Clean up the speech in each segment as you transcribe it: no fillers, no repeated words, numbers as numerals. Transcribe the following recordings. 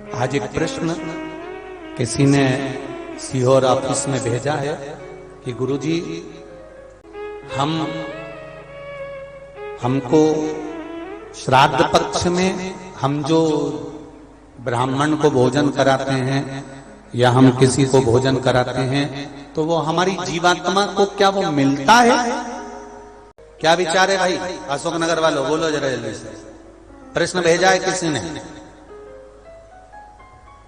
आज एक प्रश्न किसी ने सीहोर ऑफिस में भेजा है कि गुरुजी हमको श्राद्ध पक्ष में हम जो ब्राह्मण को भोजन कराते हैं या हम किसी को भोजन कराते हैं तो वो हमारी जीवात्मा को क्या वो मिलता है? क्या विचार है भाई? अशोक नगर वालों बोलो जरा जल्दी से। प्रश्न भेजा है किसी ने।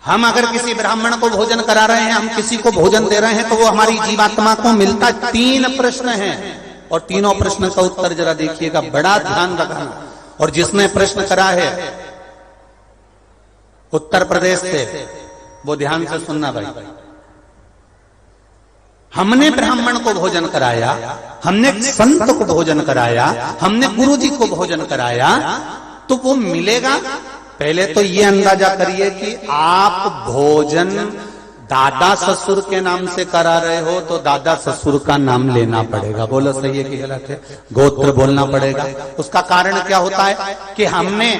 हम अगर किसी ब्राह्मण को भोजन करा रहे हैं, हम किसी को भोजन दे रहे हैं तो वो हमारी जीवात्मा को मिलता। 3 प्रश्न हैं और तीनों प्रश्न का उत्तर जरा देखिएगा, बड़ा ध्यान रखना। और जिसने प्रश्न करा है उत्तर प्रदेश से वो ध्यान से सुनना भाई। हमने ब्राह्मण को भोजन कराया, हमने संत को भोजन कराया, हमने गुरुजी को भोजन कराया, तो वो मिलेगा। पहले तो ये अंदाजा करिए कि आप भोजन दादा ससुर के नाम से करा रहे हो तो दादा ससुर का नाम लेना पड़ेगा। बोलो सही है कि गलत है? गोत्र बोलना पड़ेगा। उसका कारण क्या होता है कि हमने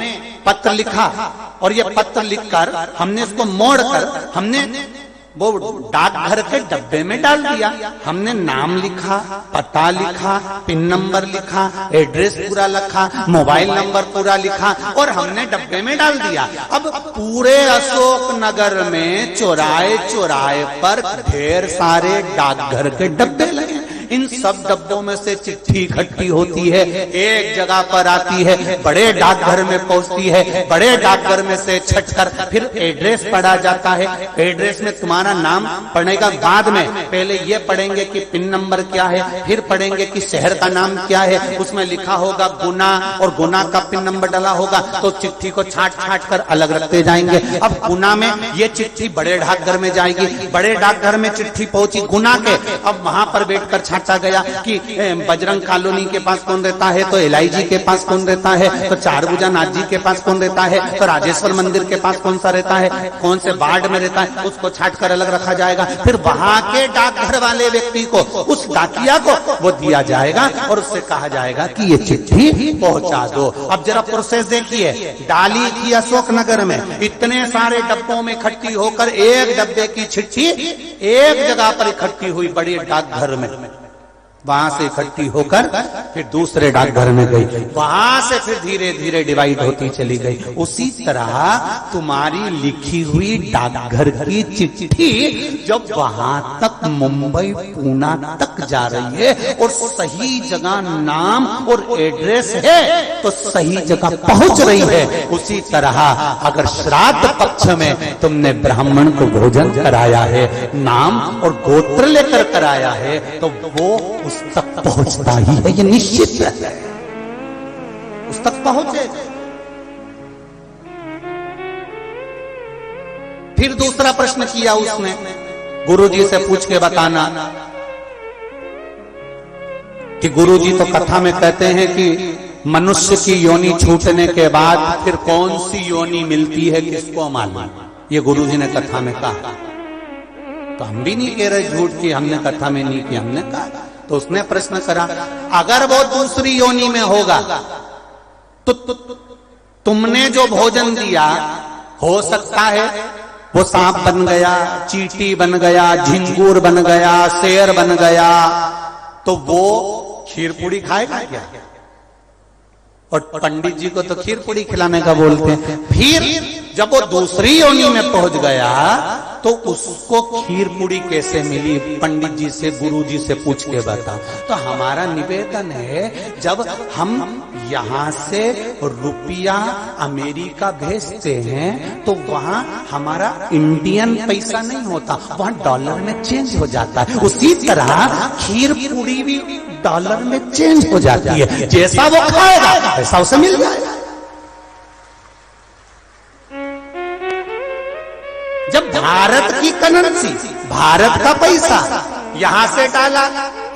पत्र लिखा और ये पत्र लिखकर हमने इसको मोड़कर हमने वो डाकघर के डब्बे में डाल दिया। हमने नाम लिखा, पता लिखा, पिन नंबर लिखा, एड्रेस पूरा लिखा, मोबाइल नंबर पूरा लिखा और हमने डब्बे में डाल दिया। अब पूरे अशोक नगर में चौराहे चौराहे पर ढेर सारे डाकघर के डब्बे लगे। इन सब डब्बों में से चिट्ठी इकट्ठी होती है, एक जगह पर आती है, बड़े डाकघर में पहुंचती है, बड़े डाकघर में से छटकर फिर एड्रेस पढ़ा जाता है। एड्रेस में तुम्हारा नाम पढ़ने का बाद में पहले ये पढ़ेंगे कि पिन नंबर क्या है, फिर पढ़ेंगे कि शहर का नाम क्या है। उसमें लिखा होगा गुना और गुना का पिन नंबर डाला होगा तो चिट्ठी को छाट छाट कर अलग रखते जाएंगे। अब गुना में ये चिट्ठी बड़े डाकघर में जाएगी, बड़े डाकघर में चिट्ठी पहुंची गुना के। अब वहां पर बैठकर छाटा गया कि बजरंग कॉलोनी के पास कौन रहता है, तो एलआईजी के पास कौन रहता है, तो चारभुजा नाथ जी के पास कौन रहता है, तो राजेश्वर मंदिर के पास कौन सा रहता है, कौन से वार्ड में रहता है, उसको छाट कर अलग रखा जाएगा। फिर वहां के डाकघर वाले व्यक्ति को, उस डाकिया को वो दिया जाएगा और उससे कहा जाएगा कि ये चिट्ठी पहुंचा दो। अब जरा प्रोसेस देखिए, डाली थी अशोक नगर में, इतने सारे डब्बों में इकट्ठी होकर एक डब्बे की चिट्ठी एक जगह पर इकट्ठी हुई बड़ी डाकघर में। वहां से इकट्ठी होकर फिर दूसरे डाकघर में गई, वहां से फिर धीरे धीरे डिवाइड होती चली गई। उसी तरह तुम्हारी लिखी हुई डाकघर की चिट्ठी जब वहां तक मुंबई पूना तक जा रही है और सही जगह नाम और एड्रेस है तो सही जगह पहुंच रही है। उसी तरह अगर श्राद्ध पक्ष में तुमने ब्राह्मण को भोजन कराया है, नाम और गोत्र लेकर कराया है, तो वो उस तक पहुंचता ही है, ये निश्चित है, उस तक पहुंचे। फिर दूसरा प्रश्न किया उसने, गुरुजी से पूछ के बताना कि गुरुजी तो कथा में कहते हैं कि मनुष्य की योनि छूटने के बाद फिर कौन सी योनि मिलती है किसको मालूम। ये गुरुजी ने कथा में कहा। तो हम भी नहीं कह रहे झूठ की हमने कथा में नहीं की, हमने कहा। तो उसने प्रश्न करा, अगर वो दूसरी योनि में होगा तो तुमने जो भोजन दिया हो सकता है वो सांप बन गया, चींटी बन गया, झिंगूर बन गया, शेर बन गया, तो वो खीर पूड़ी खाएगा क्या? और पंडित जी को तो खीर पूड़ी खिलाने का बोलते हैं। फिर जब वो दूसरी योनि में पहुंच गया तो उसको खीर पूड़ी कैसे मिली? पंडित जी से, गुरु जी से पूछ के बता। तो हमारा निवेदन है, जब हम यहां से रुपया अमेरिका भेजते हैं तो वहां हमारा इंडियन पैसा नहीं होता, वहां डॉलर में चेंज हो जाता है। उसी तरह खीर पूड़ी भी डॉलर में चेंज हो जाती है, जैसा वो खाएगा वैसा उसे मिल जाएगा। जब भारत की करेंसी, भारत का पैसा यहां से डाला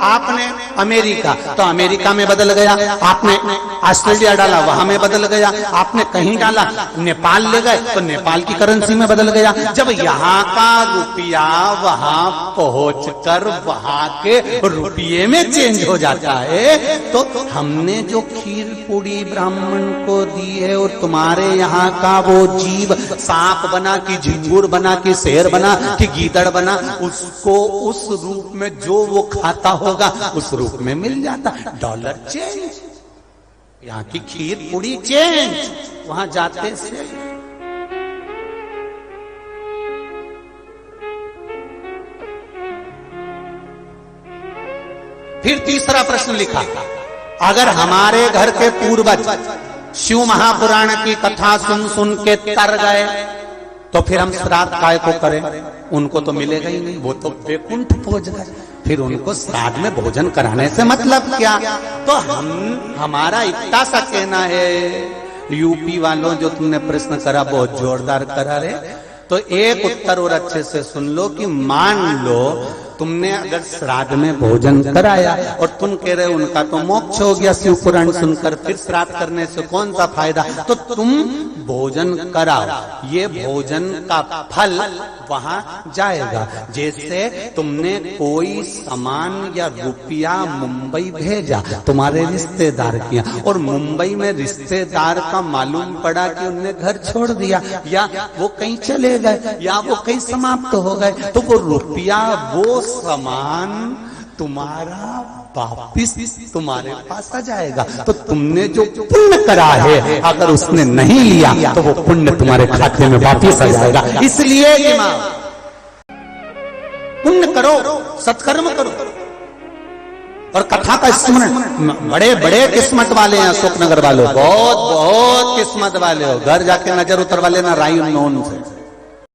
आपने अमेरिका, तो अमेरिका में बदल गया। आपने ऑस्ट्रेलिया डाला, वहां में बदल गया। आपने कहीं डाला, नेपाल ले गए तो नेपाल की करेंसी में बदल गया। जब यहाँ का रुपया वहां पहुंचकर वहां के रुपये में चेंज हो जाता है, तो हमने जो खीर पूरी ब्राह्मण को दी है और तुम्हारे यहाँ का वो जीव सांप बना कि झिंगुर बना कि शेर बना कि गीदड़ बना, उसको उस रूप में जो वो खाता होगा उस रूप में मिल जाता। डॉलर चेंज, यहाँ की खीर पूरी चेंज, वहां जाते से। फिर तीसरा प्रश्न लिखा, अगर हमारे घर के पूर्वज शिव महापुराण की कथा सुन सुन के तर गए तो फिर हम श्राद्ध काय को करें? उनको तो मिलेगा ही नहीं, वो तो वैकुंठ पहुंच गए, फिर उनको श्राद्ध में भोजन कराने से मतलब क्या? तो हमारा इतना सा कहना है, यूपी वालों जो तुमने प्रश्न करा बहुत जोरदार करा रे, तो एक उत्तर और अच्छे से सुन लो कि मान लो तुमने अगर श्राद्ध में भोजन कराया और तुम कह रहे उनका तो मोक्ष हो गया शिव पुराण सुनकर, फिर श्राद्ध करने से कौन सा फायदा? तो तुम भोजन कराओ, ये भोजन का फल वहां जाएगा। जैसे तुमने कोई सामान या रुपया मुंबई भेजा तुम्हारे रिश्तेदार किया, और मुंबई में रिश्तेदार का मालूम पड़ा कि उनने घर छोड़ दिया, या वो कहीं चले गए, या वो कहीं समाप्त हो गए, तो वो रुपया, वो सामान तुम्हारा वापिस तुम्हारे पास आ जाएगा। तो तुमने जो पुण्य करा है, अगर उसने नहीं लिया तो वो पुण्य तुम्हारे खाते में वापिस आ जाएगा। इसलिए कि मां पुण्य करो, सत्कर्म करो। और कथा का स्मरण, बड़े बड़े किस्मत वाले हैं अशोकनगर वालों, बहुत बहुत किस्मत वाले हो, घर जाके नजर उतरवा लेना राई नोन से।